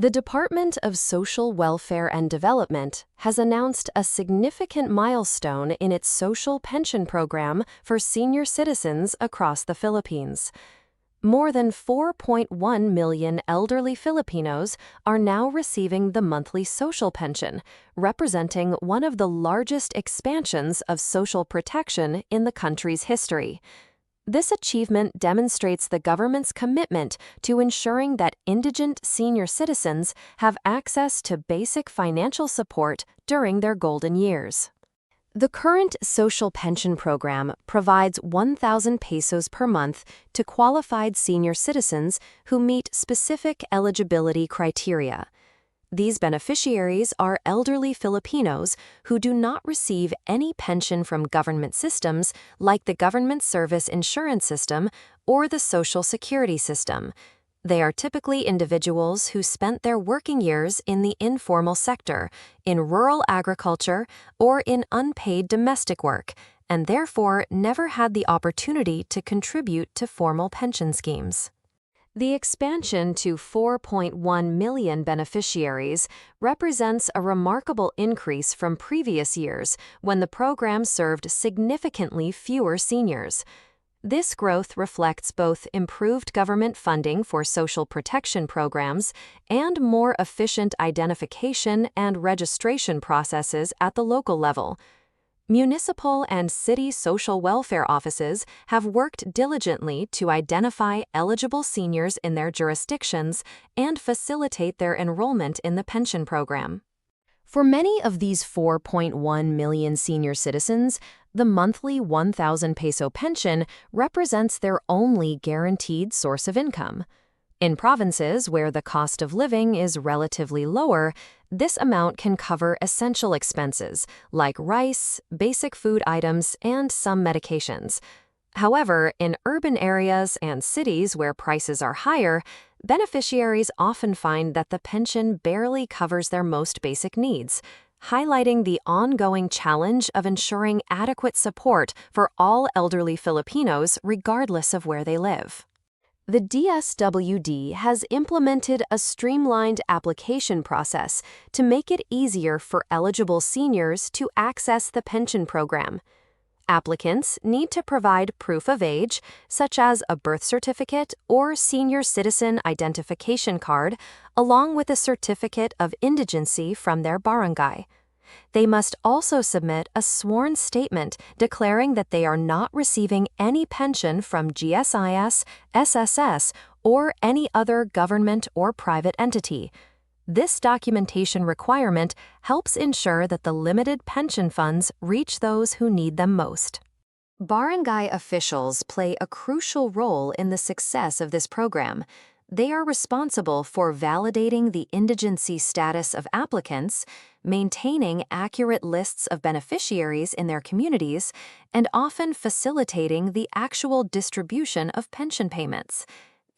The Department of Social Welfare and Development has announced a significant milestone in its social pension program for senior citizens across the Philippines. More than 4.1 million elderly Filipinos are now receiving the monthly social pension, representing one of the largest expansions of social protection in the country's history. This achievement demonstrates the government's commitment to ensuring that indigent senior citizens have access to basic financial support during their golden years. The current social pension program provides 1,000 pesos per month to qualified senior citizens who meet specific eligibility criteria. These beneficiaries are elderly Filipinos who do not receive any pension from government systems like the Government Service Insurance System or the Social Security System. They are typically individuals who spent their working years in the informal sector, in rural agriculture, or in unpaid domestic work, and therefore never had the opportunity to contribute to formal pension schemes. The expansion to 4.1 million beneficiaries represents a remarkable increase from previous years when the program served significantly fewer seniors. This growth reflects both improved government funding for social protection programs and more efficient identification and registration processes at the local level. Municipal and city social welfare offices have worked diligently to identify eligible seniors in their jurisdictions and facilitate their enrollment in the pension program. For many of these 4.1 million senior citizens, the monthly 1,000 peso pension represents their only guaranteed source of income. In provinces where the cost of living is relatively lower, this amount can cover essential expenses like rice, basic food items, and some medications. However, in urban areas and cities where prices are higher, beneficiaries often find that the pension barely covers their most basic needs, highlighting the ongoing challenge of ensuring adequate support for all elderly Filipinos regardless of where they live. The DSWD has implemented a streamlined application process to make it easier for eligible seniors to access the pension program. Applicants need to provide proof of age, such as a birth certificate or senior citizen identification card, along with a certificate of indigency from their barangay. They must also submit a sworn statement declaring that they are not receiving any pension from GSIS, SSS, or any other government or private entity. This documentation requirement helps ensure that the limited pension funds reach those who need them most. Barangay officials play a crucial role in the success of this program. They are responsible for validating the indigency status of applicants, maintaining accurate lists of beneficiaries in their communities, and often facilitating the actual distribution of pension payments.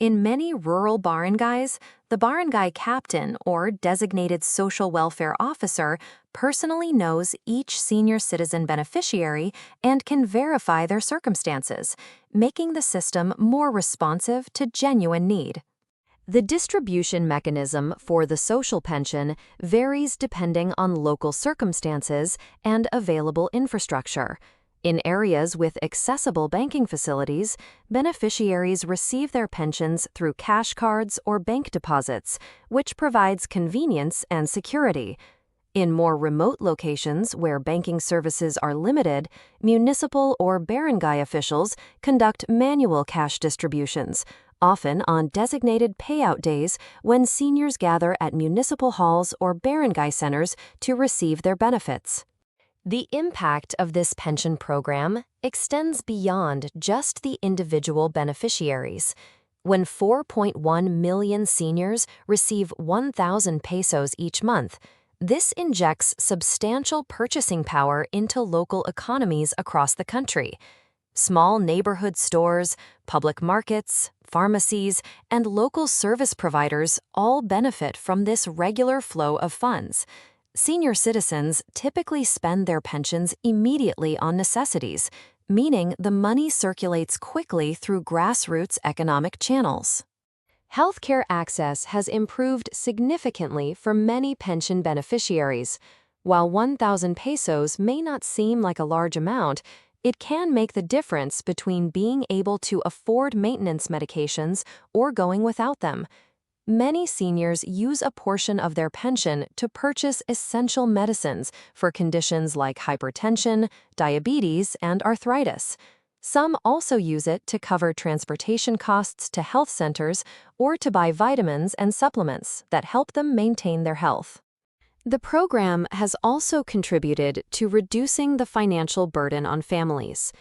In many rural barangays, the barangay captain or designated social welfare officer personally knows each senior citizen beneficiary and can verify their circumstances, making the system more responsive to genuine need. The distribution mechanism for the social pension varies depending on local circumstances and available infrastructure. In areas with accessible banking facilities, beneficiaries receive their pensions through cash cards or bank deposits, which provides convenience and security. In more remote locations where banking services are limited, municipal or barangay officials conduct manual cash distributions, often on designated payout days when seniors gather at municipal halls or barangay centers to receive their benefits. The impact of this pension program extends beyond just the individual beneficiaries. When 4.1 million seniors receive 1,000 pesos each month, this injects substantial purchasing power into local economies across the country. Small neighborhood stores, public markets, pharmacies, and local service providers all benefit from this regular flow of funds. Senior citizens typically spend their pensions immediately on necessities, meaning the money circulates quickly through grassroots economic channels. Healthcare access has improved significantly for many pension beneficiaries. While 1,000 pesos may not seem like a large amount, it can make the difference between being able to afford maintenance medications or going without them. Many seniors use a portion of their pension to purchase essential medicines for conditions like hypertension, diabetes, and arthritis. Some also use it to cover transportation costs to health centers or to buy vitamins and supplements that help them maintain their health. The program has also contributed to reducing the financial burden on families.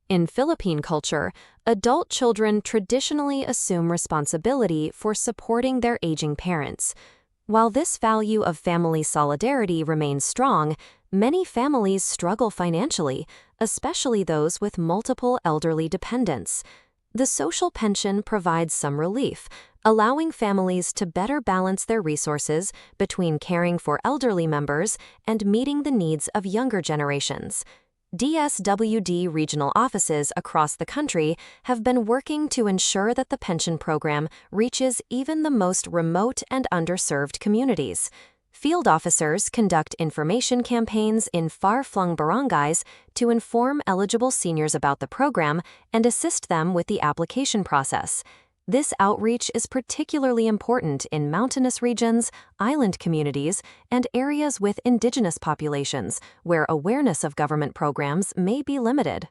In Philippine culture, adult children traditionally assume responsibility for supporting their aging parents. While this value of family solidarity remains strong, many families struggle financially, especially those with multiple elderly dependents. The social pension provides some relief, allowing families to better balance their resources between caring for elderly members and meeting the needs of younger generations. DSWD regional offices across the country have been working to ensure that the pension program reaches even the most remote and underserved communities. Field officers conduct information campaigns in far-flung barangays to inform eligible seniors about the program and assist them with the application process. This outreach is particularly important in mountainous regions, island communities, and areas with indigenous populations where awareness of government programs may be limited.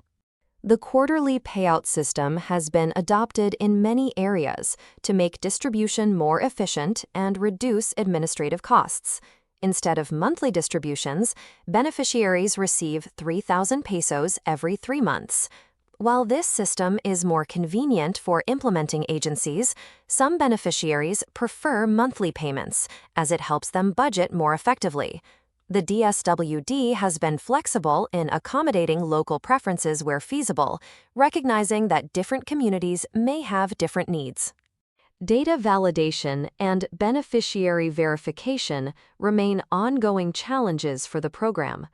The quarterly payout system has been adopted in many areas to make distribution more efficient and reduce administrative costs. Instead of monthly distributions, beneficiaries receive 3,000 pesos every 3 months. While this system is more convenient for implementing agencies, some beneficiaries prefer monthly payments, as it helps them budget more effectively. The DSWD has been flexible in accommodating local preferences where feasible, recognizing that different communities may have different needs. Data validation and beneficiary verification remain ongoing challenges for the program.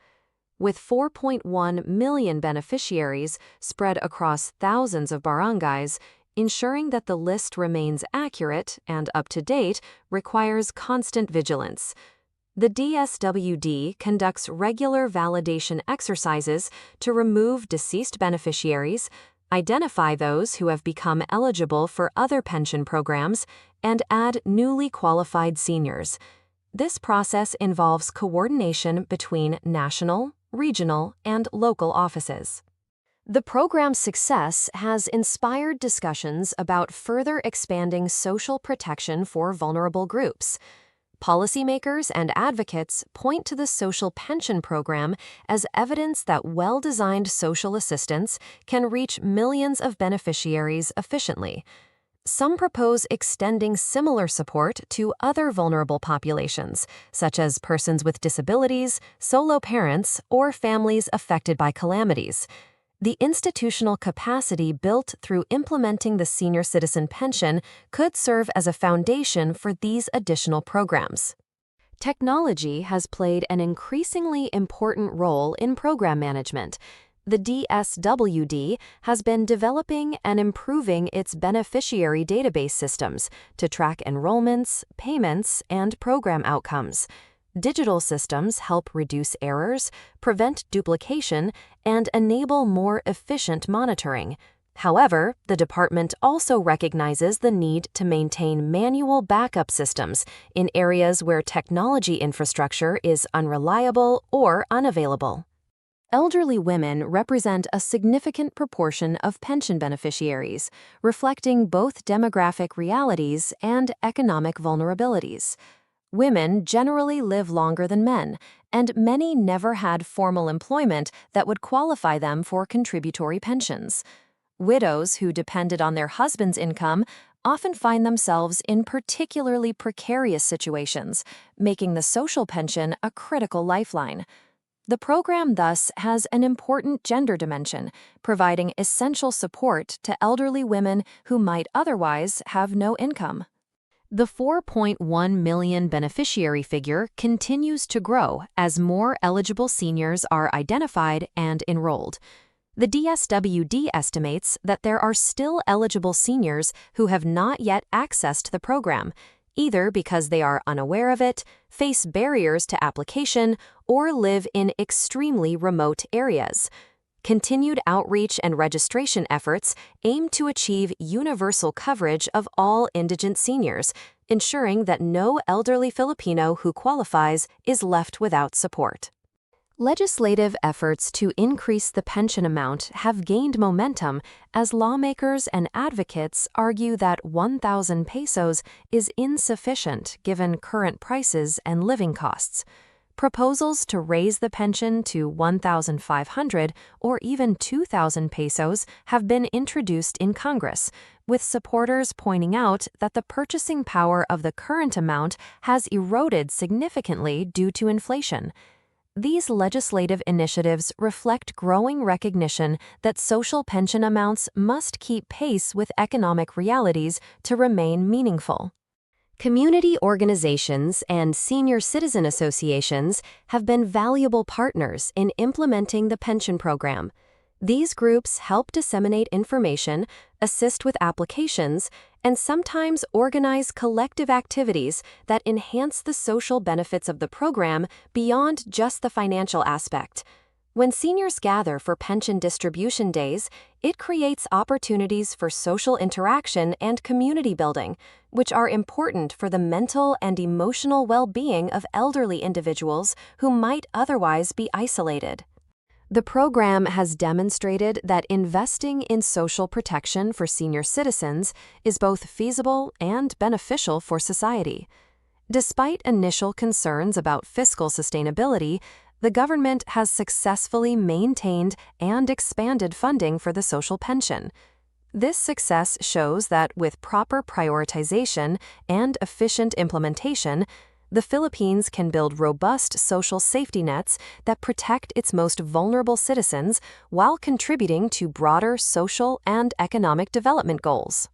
With 4.1 million beneficiaries spread across thousands of barangays, ensuring that the list remains accurate and up to date requires constant vigilance. The DSWD conducts regular validation exercises to remove deceased beneficiaries, identify those who have become eligible for other pension programs, and add newly qualified seniors. This process involves coordination between national, regional, and local offices. The program's success has inspired discussions about further expanding social protection for vulnerable groups. Policymakers and advocates point to the social pension program as evidence that well-designed social assistance can reach millions of beneficiaries efficiently. Some propose extending similar support to other vulnerable populations, such as persons with disabilities, solo parents, or families affected by calamities. The institutional capacity built through implementing the senior citizen pension could serve as a foundation for these additional programs. Technology has played an increasingly important role in program management. The DSWD has been developing and improving its beneficiary database systems to track enrollments, payments, and program outcomes. Digital systems help reduce errors, prevent duplication, and enable more efficient monitoring. However, the department also recognizes the need to maintain manual backup systems in areas where technology infrastructure is unreliable or unavailable. Elderly women represent a significant proportion of pension beneficiaries, reflecting both demographic realities and economic vulnerabilities. Women generally live longer than men, and many never had formal employment that would qualify them for contributory pensions. Widows who depended on their husband's income often find themselves in particularly precarious situations, making the social pension a critical lifeline. The program thus has an important gender dimension, providing essential support to elderly women who might otherwise have no income. The 4.1 million beneficiary figure continues to grow as more eligible seniors are identified and enrolled. The DSWD estimates that there are still eligible seniors who have not yet accessed the program, either because they are unaware of it, face barriers to application, or live in extremely remote areas. Continued outreach and registration efforts aim to achieve universal coverage of all indigent seniors, ensuring that no elderly Filipino who qualifies is left without support. Legislative efforts to increase the pension amount have gained momentum as lawmakers and advocates argue that 1,000 pesos is insufficient given current prices and living costs. Proposals to raise the pension to 1,500 or even 2,000 pesos have been introduced in Congress, with supporters pointing out that the purchasing power of the current amount has eroded significantly due to inflation. These legislative initiatives reflect growing recognition that social pension amounts must keep pace with economic realities to remain meaningful. Community organizations and senior citizen associations have been valuable partners in implementing the pension program. These groups help disseminate information, assist with applications, and sometimes organize collective activities that enhance the social benefits of the program beyond just the financial aspect. When seniors gather for pension distribution days, it creates opportunities for social interaction and community building, which are important for the mental and emotional well-being of elderly individuals who might otherwise be isolated. The program has demonstrated that investing in social protection for senior citizens is both feasible and beneficial for society. Despite initial concerns about fiscal sustainability, the government has successfully maintained and expanded funding for the social pension. This success shows that with proper prioritization and efficient implementation, the Philippines can build robust social safety nets that protect its most vulnerable citizens while contributing to broader social and economic development goals.